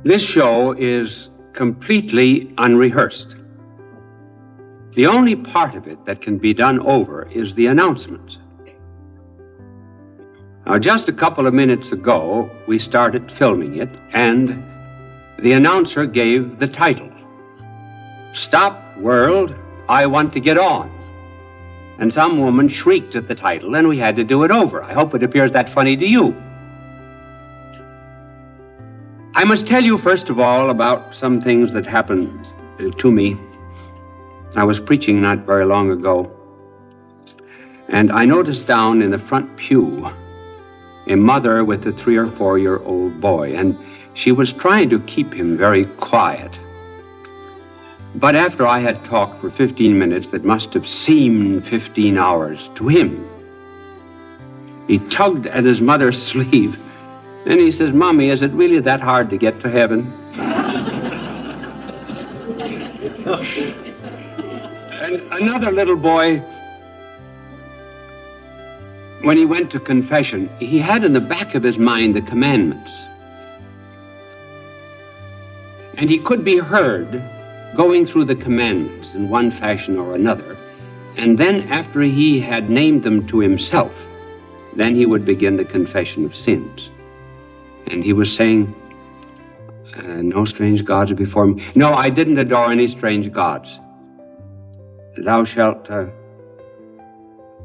This show is completely unrehearsed. The only part of it that can be done over is the announcements. Now, just a couple of minutes ago, we started filming it, and the announcer gave the title, "Stop, World, I Want to Get On." And some woman shrieked at the title, and we had to do it over. I hope it appears that funny to you. I must tell you, first of all, about some things that happened to me. I was preaching not very long ago, and I noticed down in the front pew a mother with a 3 or 4-year-old boy, and she was trying to keep him very quiet. But after I had talked for 15 minutes that must have seemed 15 hours to him, he tugged at his mother's sleeve, and he says, "Mommy, is it really that hard to get to heaven?" And another little boy, when he went to confession, he had in the back of his mind the commandments. And he could be heard going through the commandments in one fashion or another. And then after he had named them to himself, then he would begin the confession of sins. And he was saying, "No strange gods before me." No, I didn't adore any strange gods. "Thou shalt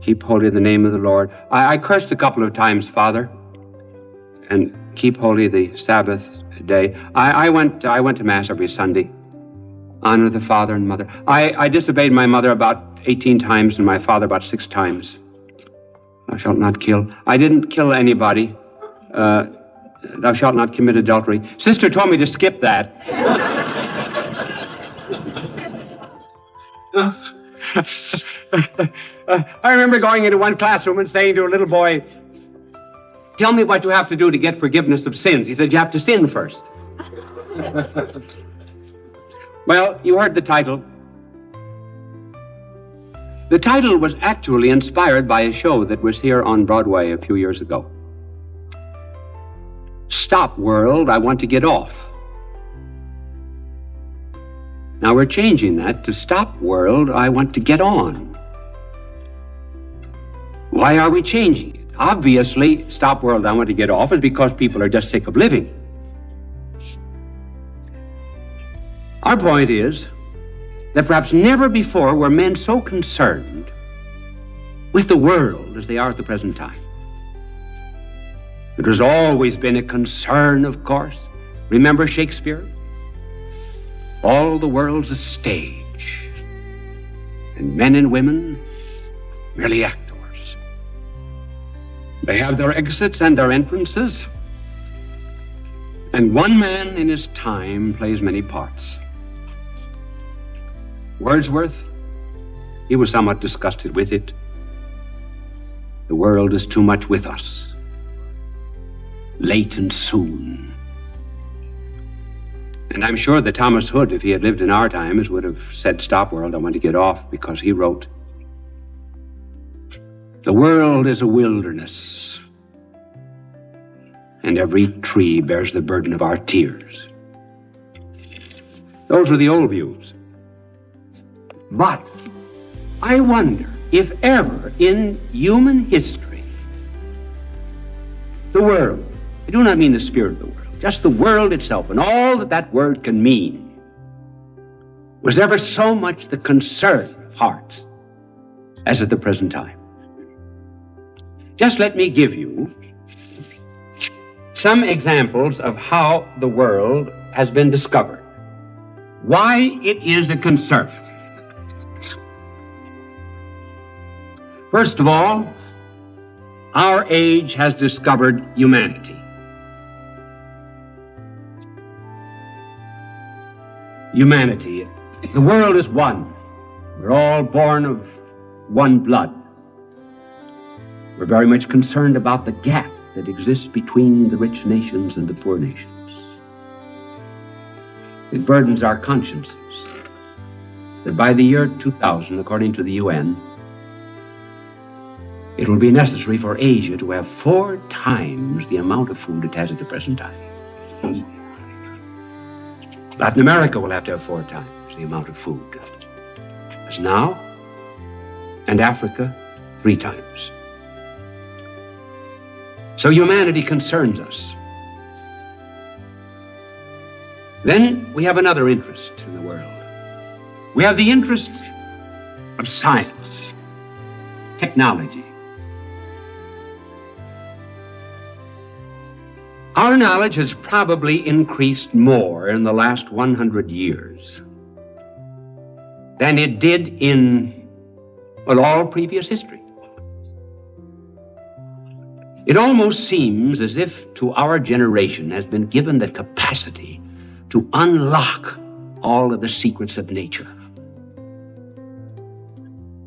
keep holy the name of the Lord." I cursed a couple of times, Father. And keep holy the Sabbath day. I went to Mass every Sunday. Honor the father and mother. I disobeyed my mother about 18 times and my father about 6 times. Thou shalt not kill. I didn't kill anybody. Thou shalt not commit adultery. Sister told me to skip that. I remember going into one classroom and saying to a little boy, "Tell me what you have to do to get forgiveness of sins." He said, "You have to sin first." Well, you heard the title. The title was actually inspired by a show that was here on Broadway a few years ago. "Stop, World, I Want to Get Off." Now we're changing that to "Stop, World, I Want to Get On." Why are we changing it? Obviously, "Stop, World, I Want to Get Off" is because people are just sick of living. Our point is that perhaps never before were men so concerned with the world as they are at the present time. It has always been a concern, of course. Remember Shakespeare? All the world's a stage, and men and women merely actors. They have their exits and their entrances, and one man in his time plays many parts. Wordsworth, he was somewhat disgusted with it. The world is too much with us, late and soon. And I'm sure that Thomas Hood, if he had lived in our times, would have said, "Stop, world, I want to get off," because he wrote, "The world is a wilderness, and every tree bears the burden of our tears." Those were the old views. But I wonder if ever in human history, the world, I do not mean the spirit of the world, just the world itself and all that that word can mean, was ever so much the concern of hearts as at the present time. Just let me give you some examples of how the world has been discovered, why it is a concern. First of all, our age has discovered humanity. Humanity. The world is one. We're all born of one blood. We're very much concerned about the gap that exists between the rich nations and the poor nations. It burdens our consciences that by the year 2000, according to the UN, it will be necessary for Asia to have 4 times the amount of food it has at the present time. Latin America will have to have 4 times the amount of food as now, and Africa 3 times. So humanity concerns us. Then we have another interest in the world. We have the interest of science, technology. Our knowledge has probably increased more in the last 100 years than it did in, well, all previous history. It almost seems as if to our generation has been given the capacity to unlock all of the secrets of nature.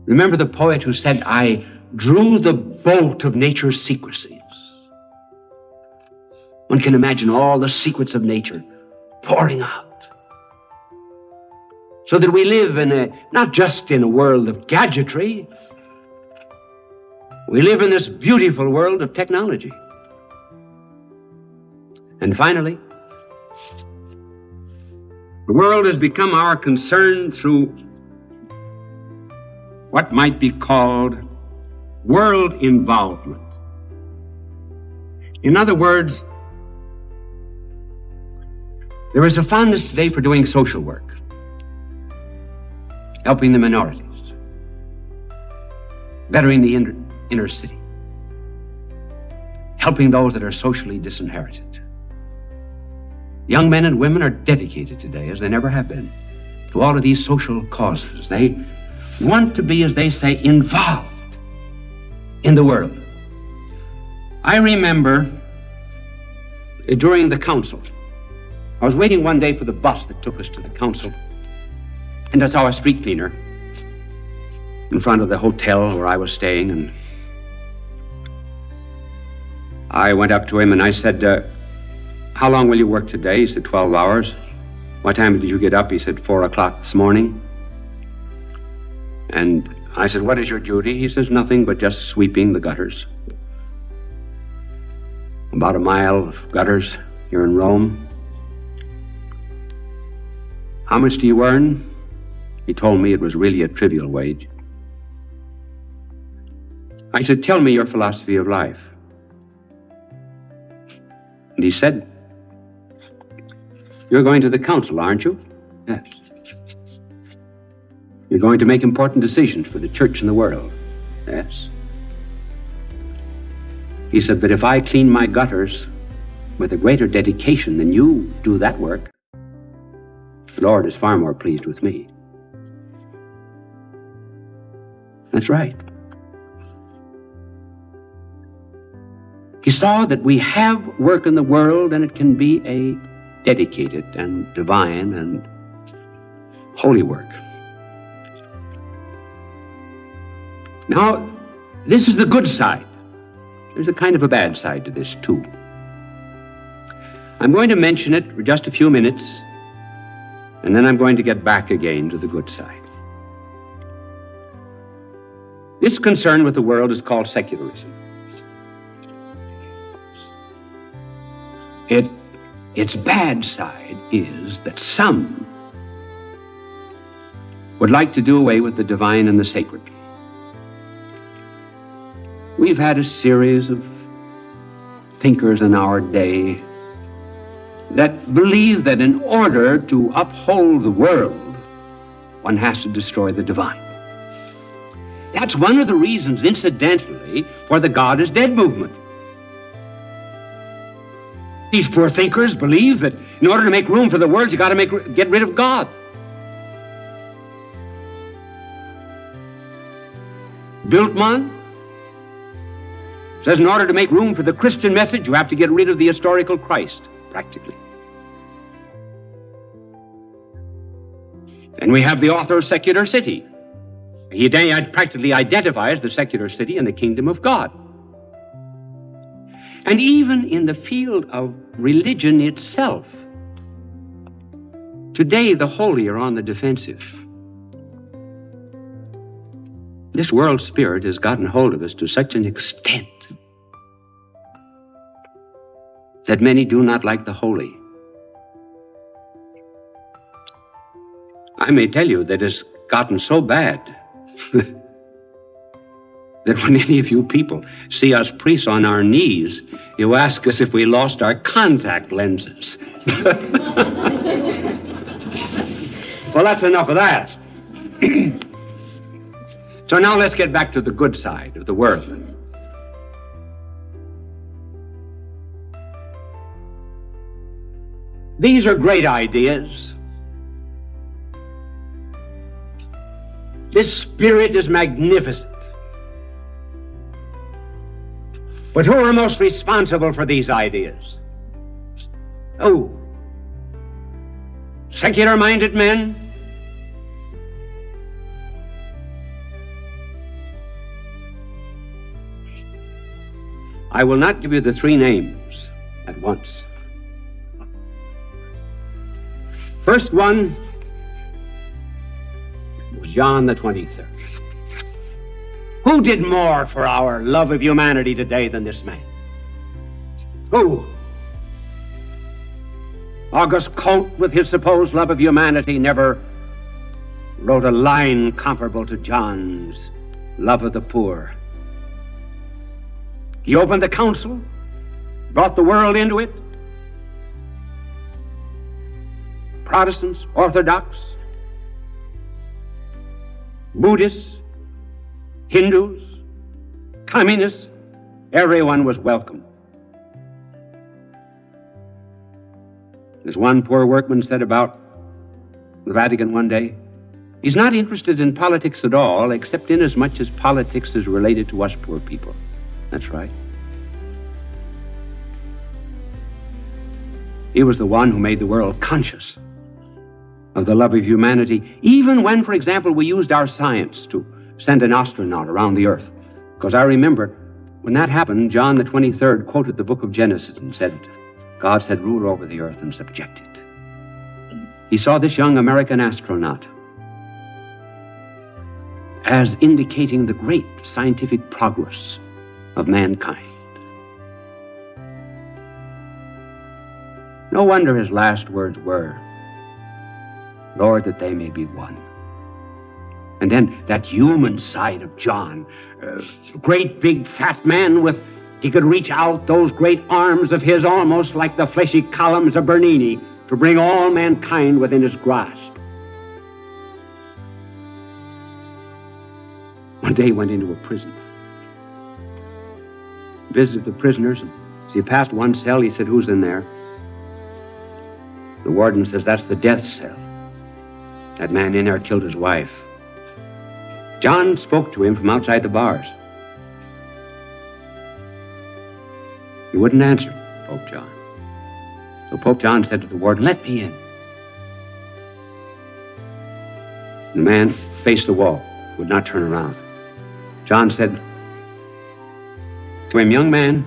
Remember the poet who said, "I drew the bolt of nature's secrecies." One can imagine all the secrets of nature pouring out. So that we live not just in a world of gadgetry, we live in this beautiful world of technology. And finally, the world has become our concern through what might be called world involvement. In other words, there is a fondness today for doing social work, helping the minorities, bettering the inner city, helping those that are socially disinherited. Young men and women are dedicated today, as they never have been, to all of these social causes. They want to be, as they say, involved in the world. I remember during the council, I was waiting one day for the bus that took us to the council, and I saw a street cleaner in front of the hotel where I was staying, and I went up to him and I said, "How long will you work today?" He said, 12 hours. "What time did you get up?" He said, 4 o'clock this morning. And I said, "What is your duty?" He says, "Nothing but just sweeping the gutters." About a mile of gutters here in Rome. "How much do you earn?" He told me it was really a trivial wage. I said, "Tell me your philosophy of life." And he said, "You're going to the council, aren't you?" "Yes." "You're going to make important decisions for the church and the world." "Yes." He said, "But if I clean my gutters with a greater dedication than you do that work, the Lord is far more pleased with me." That's right. He saw that we have work in the world, and it can be a dedicated and divine and holy work. Now, this is the good side. There's a kind of a bad side to this, too. I'm going to mention it for just a few minutes, and then I'm going to get back again to the good side. This concern with the world is called secularism. Its bad side is that some would like to do away with the divine and the sacred. We've had a series of thinkers in our day that believe that in order to uphold the world, one has to destroy the divine. That's one of the reasons, incidentally, for the God is dead movement. These poor thinkers believe that in order to make room for the world, you got to get rid of God. Bultmann says in order to make room for the Christian message, you have to get rid of the historical Christ, practically. And we have the author of Secular City. He practically identifies the secular city and the kingdom of God. And even in the field of religion itself, today the holy are on the defensive. This world spirit has gotten hold of us to such an extent that many do not like the holy. I may tell you that it's gotten so bad that when any of you people see us priests on our knees, you ask us if we lost our contact lenses. Well, that's enough of that. So now let's get back to the good side of the world. These are great ideas. This spirit is magnificent. But who are most responsible for these ideas? Who? Secular-minded men? I will not give you the three names at once. First one was John the 23rd. Who did more for our love of humanity today than this man? Who? August Comte, with his supposed love of humanity, never wrote a line comparable to John's love of the poor. He opened the council, brought the world into it. Protestants, Orthodox, Buddhists, Hindus, communists, everyone was welcome. As one poor workman said about the Vatican one day, he's not interested in politics at all, except in as much as politics is related to us poor people. That's right. He was the one who made the world conscious of the love of humanity, even when, for example, we used our science to send an astronaut around the earth. Because I remember when that happened, John the 23rd quoted the book of Genesis and said, God said, rule over the earth and subject it. He saw this young American astronaut as indicating the great scientific progress of mankind. No wonder his last words were, Lord, that they may be one. And then that human side of John, great big fat man with, he could reach out those great arms of his almost like the fleshy columns of Bernini to bring all mankind within his grasp. One day he went into a prison, visited the prisoners, and as he passed one cell, he said, who's in there? The warden says, that's the death cell. That man in there killed his wife. John spoke to him from outside the bars. He wouldn't answer, Pope John. So Pope John said to the warden, let me in. The man faced the wall, would not turn around. John said to him, young man.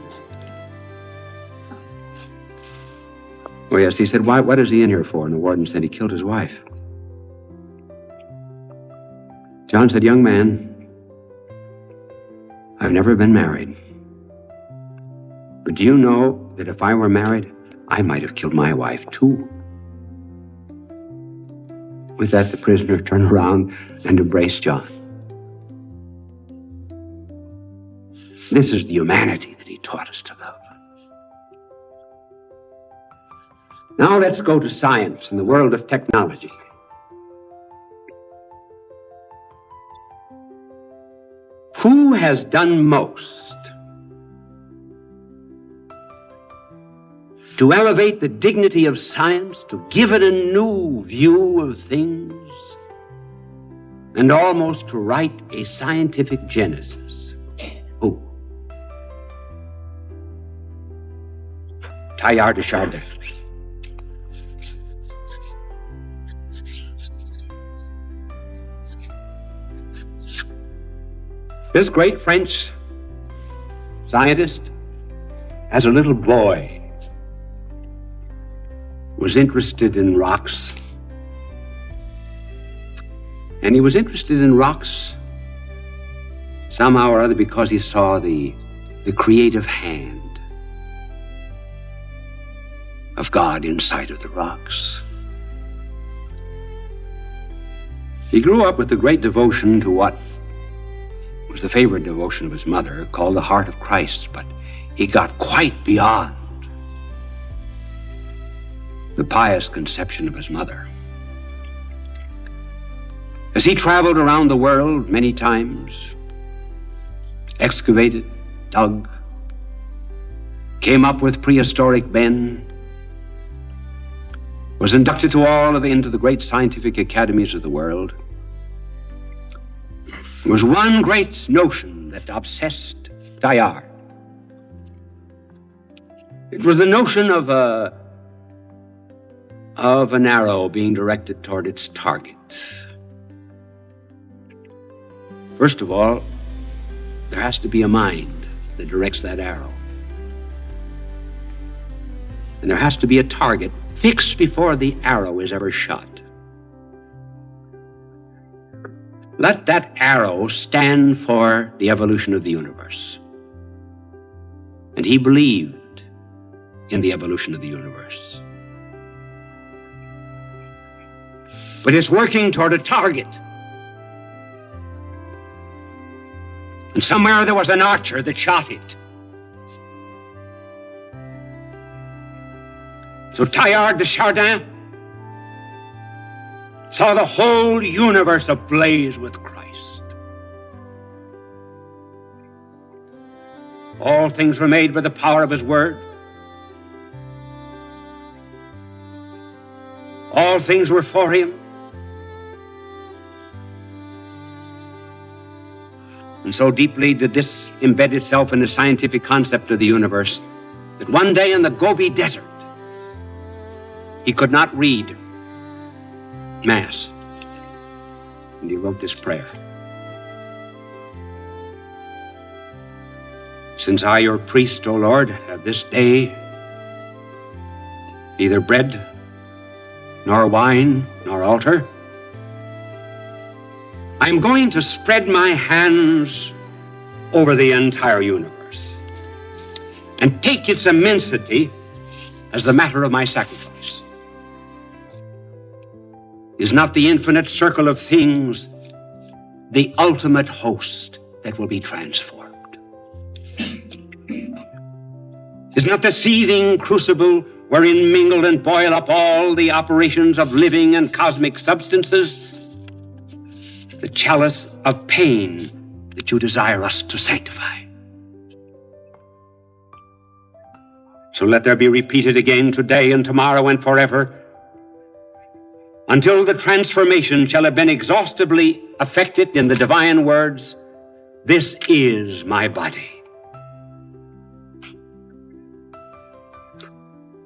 Oh yes, he said, what is he in here for? And the warden said, he killed his wife. John said, young man, I've never been married. But do you know that if I were married, I might have killed my wife too? With that, the prisoner turned around and embraced John. This is the humanity that he taught us to love. Now let's go to science and the world of technology. Who has done most to elevate the dignity of science, to give it a new view of things, and almost to write a scientific genesis? Who? Teilhard de Chardin. This great French scientist, as a little boy, was interested in rocks. And he was interested in rocks somehow or other because he saw the creative hand of God inside of the rocks. He grew up with a great devotion to what was the favorite devotion of his mother, called the Heart of Christ, but he got quite beyond the pious conception of his mother. As he traveled around the world many times, excavated, dug, came up with prehistoric men, was inducted into the great scientific academies of the world, there was one great notion that obsessed Teilhard. It was the notion of an arrow being directed toward its target. First of all, there has to be a mind that directs that arrow. And there has to be a target fixed before the arrow is ever shot. Let that arrow stand for the evolution of the universe. And he believed in the evolution of the universe. But it's working toward a target. And somewhere there was an archer that shot it. So Teilhard de Chardin saw the whole universe ablaze with Christ. All things were made by the power of his word. All things were for him. And so deeply did this embed itself in the scientific concept of the universe that one day in the Gobi Desert, he could not read Mass. And he wrote this prayer. Since I, your priest, O Lord, have this day neither bread, nor wine, nor altar, I'm going to spread my hands over the entire universe and take its immensity as the matter of my sacrifice. Is not the infinite circle of things the ultimate host that will be transformed? Is not the seething crucible wherein mingle and boil up all the operations of living and cosmic substances the chalice of pain that you desire us to sanctify? So let there be repeated again today and tomorrow and forever, until the transformation shall have been exhaustively effected in the divine words, this is my body.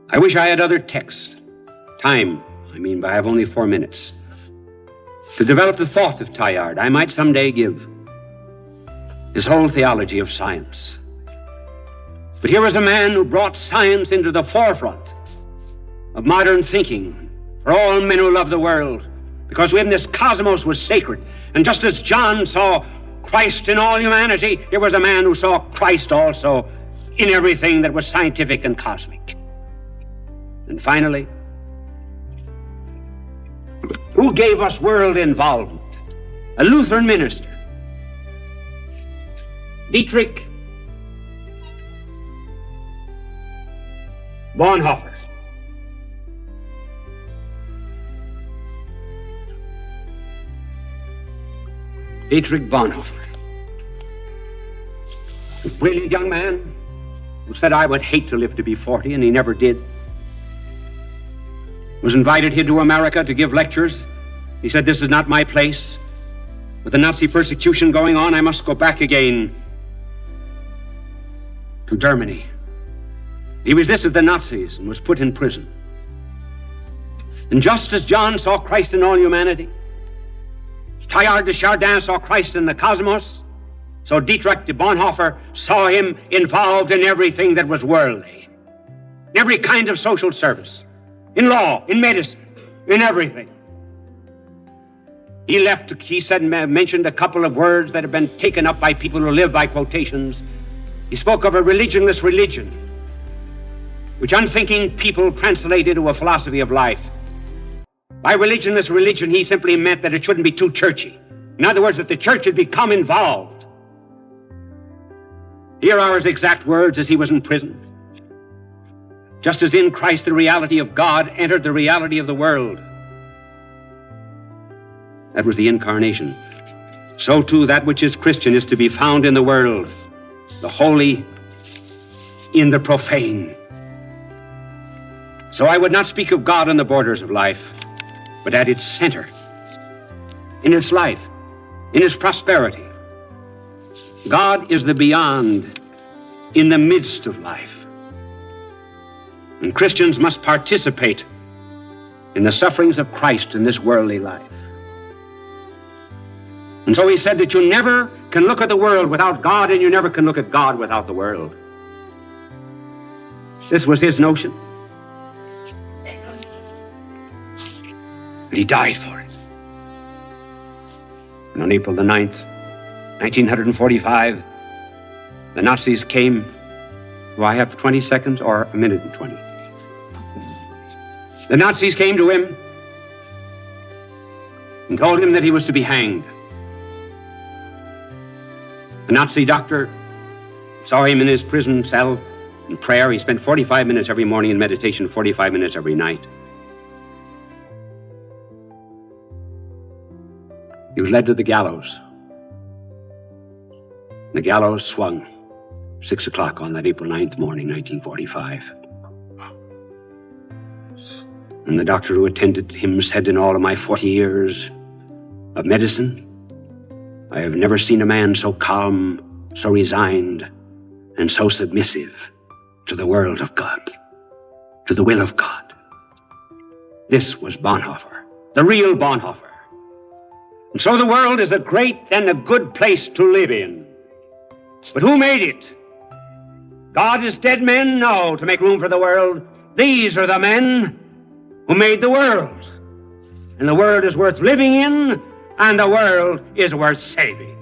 I wish I had other texts, time, but I have only 4 minutes, to develop the thought of Teilhard. I might someday give his whole theology of science. But here was a man who brought science into the forefront of modern thinking for all men who love the world, because when this cosmos was sacred, and just as John saw Christ in all humanity, here was a man who saw Christ also in everything that was scientific and cosmic. And finally, who gave us world involvement? A Lutheran minister, Dietrich Bonhoeffer. Dietrich Bonhoeffer, a brilliant young man who said, I would hate to live to be 40, and he never did. Was invited here to America to give lectures. He said, this is not my place. With the Nazi persecution going on, I must go back again to Germany. He resisted the Nazis and was put in prison. And just as John saw Christ in all humanity, Teilhard de Chardin saw Christ in the cosmos, so Dietrich de Bonhoeffer saw him involved in everything that was worldly, every kind of social service, in law, in medicine, in everything. He mentioned a couple of words that have been taken up by people who live by quotations. He spoke of a religionless religion, which unthinking people translate into a philosophy of life. By religionless religion, he simply meant that it shouldn't be too churchy. In other words, that the church had become involved. Here are his exact words as he was in prison. Just as in Christ the reality of God entered the reality of the world. That was the incarnation. So too that which is Christian is to be found in the world, the holy in the profane. So I would not speak of God on the borders of life, but at its center, in its life, in its prosperity. God is the beyond in the midst of life. And Christians must participate in the sufferings of Christ in this worldly life. And so he said that you never can look at the world without God, and you never can look at God without the world. This was his notion. And he died for it. And on April the 9th, 1945, the Nazis came. Do I have 20 seconds or a minute and 20? The Nazis came to him and told him that he was to be hanged. The Nazi doctor saw him in his prison cell in prayer. He spent 45 minutes every morning in meditation, 45 minutes every night. He was led to the gallows. The gallows swung 6 o'clock on that April 9th morning, 1945. And the doctor who attended him said, in all of my 40 years of medicine, I have never seen a man so calm, so resigned, and so submissive to the world of God, to the will of God. This was Bonhoeffer, the real Bonhoeffer. And so the world is a great and a good place to live in. But who made it? God is dead men? No, to make room for the world. These are the men who made the world. And the world is worth living in, and the world is worth saving.